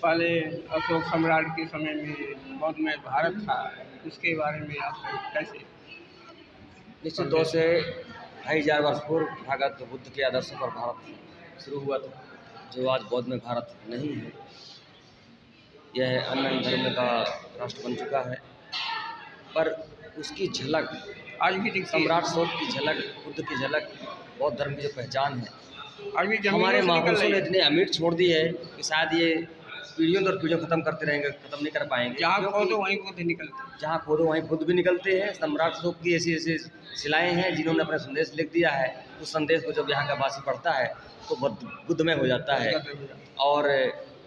पहले अशोक सम्राट के समय में बौद्ध में भारत था, उसके बारे में आप कैसे? निश्चित तौर से 2500 वर्ष पूर्व तथागत बुद्ध के आदर्शों पर भारत शुरू हुआ था, जो आज बौद्ध में भारत नहीं है। यह अन्य धर्म का राष्ट्र बन चुका है, पर उसकी झलक आज भी दिखती है। सम्राट अशोक की झलक, बुद्ध की झलक, बौद्ध धर्म की जो पहचान है, आज भी हमारे महापुरुषों ने है। इतनी अमीर छोड़ दी है कि शायद ये पीढ़ियों दर पीढ़ियों खत्म करते रहेंगे, खत्म नहीं कर पाएंगे। जहाँ खोदो वहीं बुद्ध निकलते हैं। जहाँ खोदो वहीं बुद्ध भी निकलते हैं। सम्राट अशोक की ऐसी ऐसी शिलाएँ हैं जिन्होंने अपना संदेश लिख दिया है। उस संदेश को जब यहाँ का वासी पढ़ता है तो बुद्धमय हो जाता है। और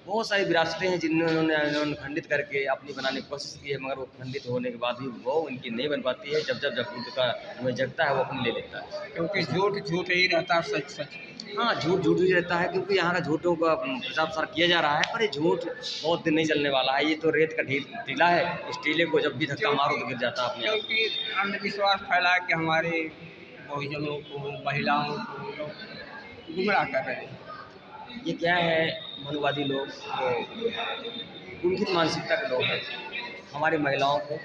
बहुत सारी विरासतें हैं जिन्होंने खंडित करके अपनी बनाने की कोशिश की है, मगर वो खंडित होने के बाद भी वो उनकी नहीं बन पाती है। जब बुद्ध का हमें जगता है वो अपनी ले लेता है, क्योंकि झूठ ही रहता है, सच सच। हाँ, झूठ ही रहता है, क्योंकि यहाँ का झूठों का प्रचार प्रसार किया जा रहा है। पर ये झूठ बहुत दिन नहीं चलने वाला है। ये तो रेत का टीला है, इस टीले को जब भी धक्का मारो तो गिर जाता है अपने आप। क्योंकि अंधविश्वास फैला के हमारे बहुजनों को, महिलाओं को लोग गुमराह कर रहे हैं। ये क्या है, मनुवादी लोग, उनकी मानसिकता के लोग हैं। हमारी महिलाओं को,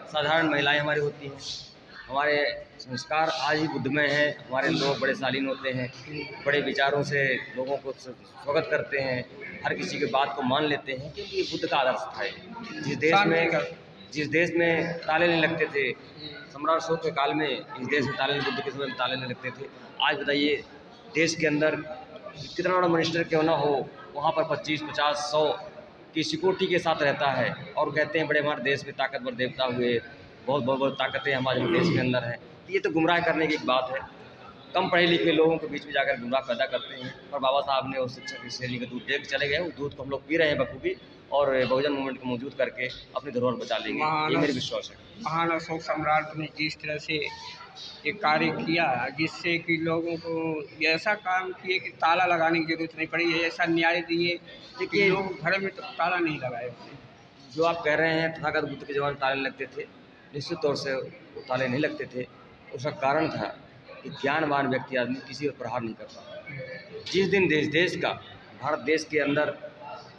साधारण महिलाएं हमारी होती हैं, हमारे संस्कार आज ही बुद्धमय हैं। हमारे लोग बड़े शालीन होते हैं, बड़े विचारों से लोगों को स्वागत करते हैं, हर किसी की बात को मान लेते हैं, क्योंकि ये बुद्ध का आदर्श था। जिस देश में ताले नहीं लगते थे, सम्राट अशोक के काल में इस देश में ताले, बुद्ध के समय में ताले नहीं लगते थे। आज बताइए, देश के अंदर कितना बड़ा मिनिस्टर क्यों ना हो, वहाँ पर 25, 50, 100 की सिक्योरिटी के साथ रहता है और कहते हैं बड़े हमारे देश में ताकतवर देवता हुए, बहुत ताकतें हमारे देश के अंदर हैं। ये तो गुमराह करने की एक बात है। कम पढ़े लिखे लोगों के बीच में जाकर गुमराह पैदा करते हैं। और बाबा साहब ने उस शिक्षा की शैली का दूध दे के चले गए। उस दूध को हम लोग पी रहे हैं बखूबी, और बहुजन मूवमेंट को मौजूद करके अपनी धरोहर बचा लेंगे, ये मेरा विश्वास है। महान अशोक सम्राट ने जिस तरह से ये कार्य किया, जिससे कि लोगों को ऐसा काम किए कि ताला लगाने की जरूरत नहीं पड़ी है, ऐसा न्याय दिए कि लोग घर में तो ताला नहीं लगाए। जो आप कह रहे हैं तथागत बुद्ध के ज़माने में ताले लगते थे, निश्चित तौर से वो ताले नहीं लगते थे। उसका कारण था कि ज्ञानवान व्यक्ति आदमी किसी पर प्रहार नहीं करता। जिस दिन देश का, भारत देश के अंदर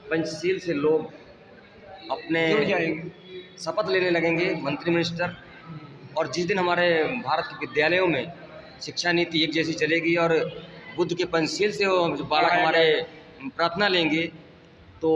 पंचशील से लोग अपने शपथ लेने लगेंगे, मंत्री मिनिस्टर, और जिस दिन हमारे भारत के विद्यालयों में शिक्षा नीति एक जैसी चलेगी और बुद्ध के पंचशील से वो बालक हमारे प्रार्थना लेंगे, तो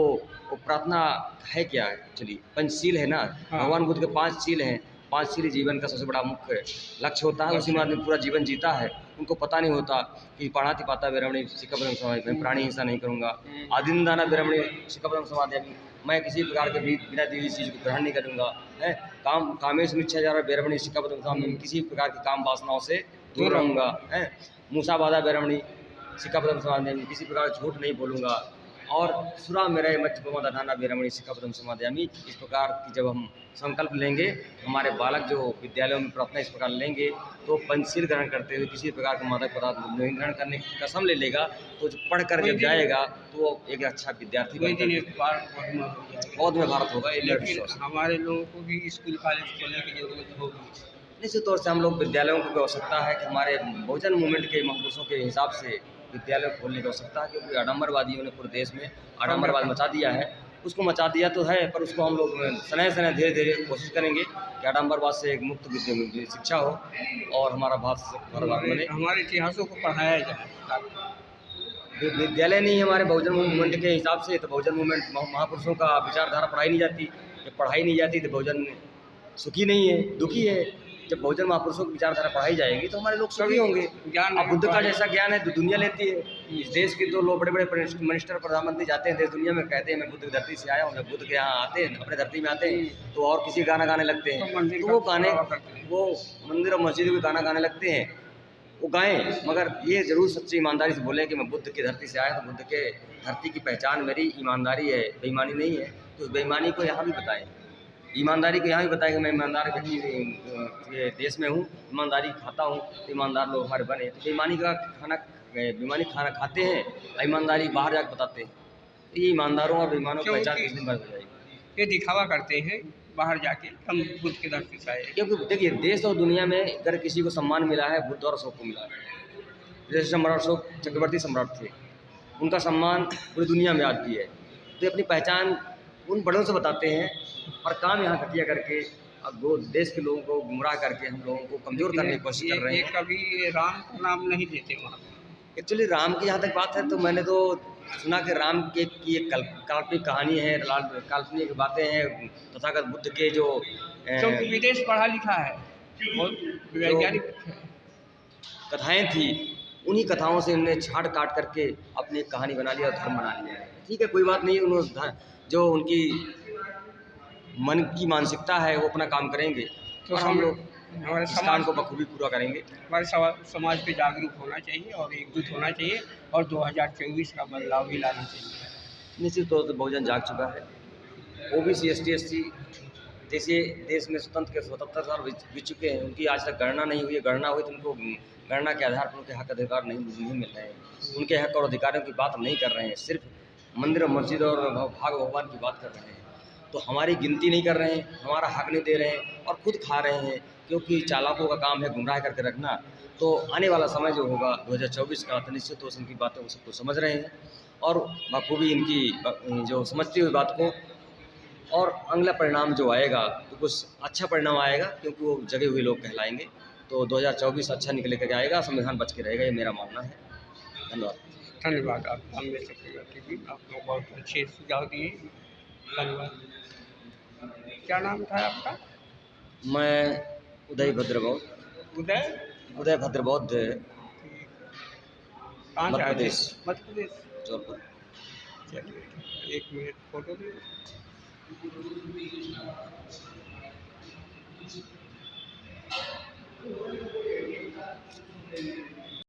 वो प्रार्थना है क्या? चलिए, पंचशील है ना। हाँ। भगवान बुद्ध के 5 शील हैं। 5 शील जीवन का सबसे बड़ा मुख्य लक्ष्य होता है। उसी में आदमी पूरा जीवन जीता है। उनको पता नहीं होता कि पाणाति पाता विरमणि सिक्खपदम समाधि, मैं प्राणी हिंसा नहीं करूँगा। आदिन्दाना विरमणि सिक्खपदम समाधि, मैं किसी प्रकार के बिना दी हुई चीज़ को ग्रहण नहीं करूँगा। है कामेश मिच्छाचार विरमणि सिक्खपदम समाधि, किसी प्रकार की काम वासनाओं से दूर रहूँगा। है मूसा बाधा विरमणि सिक्खपदम समाधि, किसी प्रकार झूठ नहीं बोलूँगा। और सुरा मेरा मध्यपमाधाना विरमणि सिक्खपदम समादयामि, इस प्रकार की जब हम संकल्प लेंगे, हमारे बालक जो विद्यालयों में प्रार्थना इस प्रकार लेंगे, तो पंचशील ग्रहण करते हुए किसी प्रकार के मादक पदार्थ नहीं ग्रहण करने की कसम ले लेगा, तो जो पढ़ कर जब जाएगा तो वो एक अच्छा विद्यार्थी बहुत में भारत होगा। हमारे लोगों को भी स्कूल कॉलेज खोलने की जरूरत होगी। निश्चित तौर से हम लोग विद्यालयों की आवश्यकता है कि हमारे बहुजन मूवमेंट के महापुरुषों के हिसाब से विद्यालय खोलने की आवश्यकता है, क्योंकि आडम्बरवादियों ने पूरे देश में आडम्बरवाद मचा दिया है। उसको मचा दिया तो है, पर उसको हम लोग समय धीरे धीरे कोशिश करेंगे कि आडम्बरवाद से एक मुक्त शिक्षा हो और हमारा भारत बने। हमारे इतिहासों को पढ़ाया जाए। विद्यालय नहीं है हमारे बहुजन मूवमेंट के हिसाब से, तो बहुजन मूवमेंट महापुरुषों का विचारधारा पढ़ाई नहीं जाती। जब पढ़ाई नहीं जाती तो बहुजन सुखी नहीं है, दुखी है। जब बहुजन महापुरुषों की विचारधारा पढ़ाई जाएगी तो हमारे लोग सभी होंगे। अब बुद्ध का जैसा ज्ञान है तो दुनिया लेती है। इस देश के तो लोग बड़े बड़े मिनिस्टर, प्रधानमंत्री जाते हैं देश दुनिया में, कहते हैं मैं बुद्ध की धरती से आया हूँ। जब बुद्ध के यहाँ आते हैं, अपने धरती में आते हैं, तो और किसी गाना गाने लगते हैं। तो वो मंदिर और मस्जिदों के गाना गाने लगते हैं, वो गाएं, मगर ये ज़रूर सच्ची ईमानदारी से बोलें कि मैं बुद्ध की धरती से आया, तो बुद्ध के धरती की पहचान मेरी ईमानदारी है, बेईमानी नहीं है। तो उस बेईमानी को यहाँ भी बताएं, ईमानदारी को यहाँ भी बताएं कि मैं ईमानदार व्यक्ति देश में हूँ, ईमानदारी खाता हूँ, तो ईमानदार लोग हमारे बने। तो बेईमानी खाना खाते हैं, ईमानदारी बाहर जाकर बताते हैं। तो ये ईमानदारों और बेईमानों की पहचान किस दिन बंद हो जाएगी? ये दिखावा करते हैं बाहर जाके हम बुद्ध के धरती से आए। क्योंकि देखिए, देश और दुनिया में अगर किसी को सम्मान मिला है, बुद्ध और अशोक को मिला है। जैसे सम्राट अशोक चक्रवर्ती सम्राट थे, उनका सम्मान पूरी दुनिया में आज भी है। तो अपनी पहचान उन बड़ों से बताते हैं और काम यहाँ घटिया करके अब वो देश के लोगों को गुमराह करके हम लोगों को कमज़ोर करने की कोशिश कर रहे ये हैं। कभी राम का नाम नहीं लेते वहाँ पे। एक्चुअली राम की जहाँ तक बात है तो मैंने तो सुना कि राम के की एक काल्पनिक कहानी है, काल्पनिक बातें हैं तथागत बुद्ध के जो क्योंकि विदेश पढ़ा लिखा है, बहुत वैज्ञानिक है। कथाएं थी, उन्हीं कथाओं से उन्होंने छाट काट करके अपनी एक कहानी बना लिया और धर्म बना लिया है। ठीक है, कोई बात नहीं, उन्होंने जो उनकी मन की मानसिकता है वो अपना काम करेंगे तो और हम लोग हमारे इस काम समाज को बखूबी पूरा करेंगे। हमारे समाज पे जागरूक होना चाहिए और एकजुट होना चाहिए और 2024 का बदलाव भी लाना चाहिए। निश्चित तौर पर बहुजन जाग चुका है। ओबीसी एसटी एससी जैसे देश में स्वतंत्र साल बीत चुके हैं, उनकी आज तक गणना नहीं हुई है। गणना हुई तो उनको गणना के आधार पर उनके हक अधिकार नहीं मिल रहे हैं। उनके हक और अधिकारों की बात नहीं कर रहे हैं, सिर्फ मंदिर और मस्जिद और भाग भगवान की बात कर रहे हैं। तो हमारी गिनती नहीं कर रहे हैं, हमारा हक नहीं दे रहे हैं और खुद खा रहे हैं, क्योंकि चालाकों का काम है गुमराह करके रखना। तो आने वाला समय जो होगा 2024 का, तो निश्चित तौर से उनकी बातें वो सबको समझ रहे हैं और बखूबी इनकी जो समझती हुई बात को, और अगला परिणाम जो आएगा तो कुछ अच्छा परिणाम आएगा, क्योंकि वो जगे हुए लोग कहलाएंगे। तो 2024 अच्छा निकल कर आएगा, संविधान बच के रहेगा, ये मेरा मानना है। धन्यवाद। धन्यवाद। आप हम में से आपको बहुत अच्छे सुझाव दिए, धन्यवाद। क्या नाम था आपका? मैं उदय भद्रबौद्ध, उदय भद्रबौद्ध, कहाँ से मध्य आए थे? प्रदेश, मध्य प्रदेश। जौनपुर। चलिए 1 मिनट फोटो लीजिए।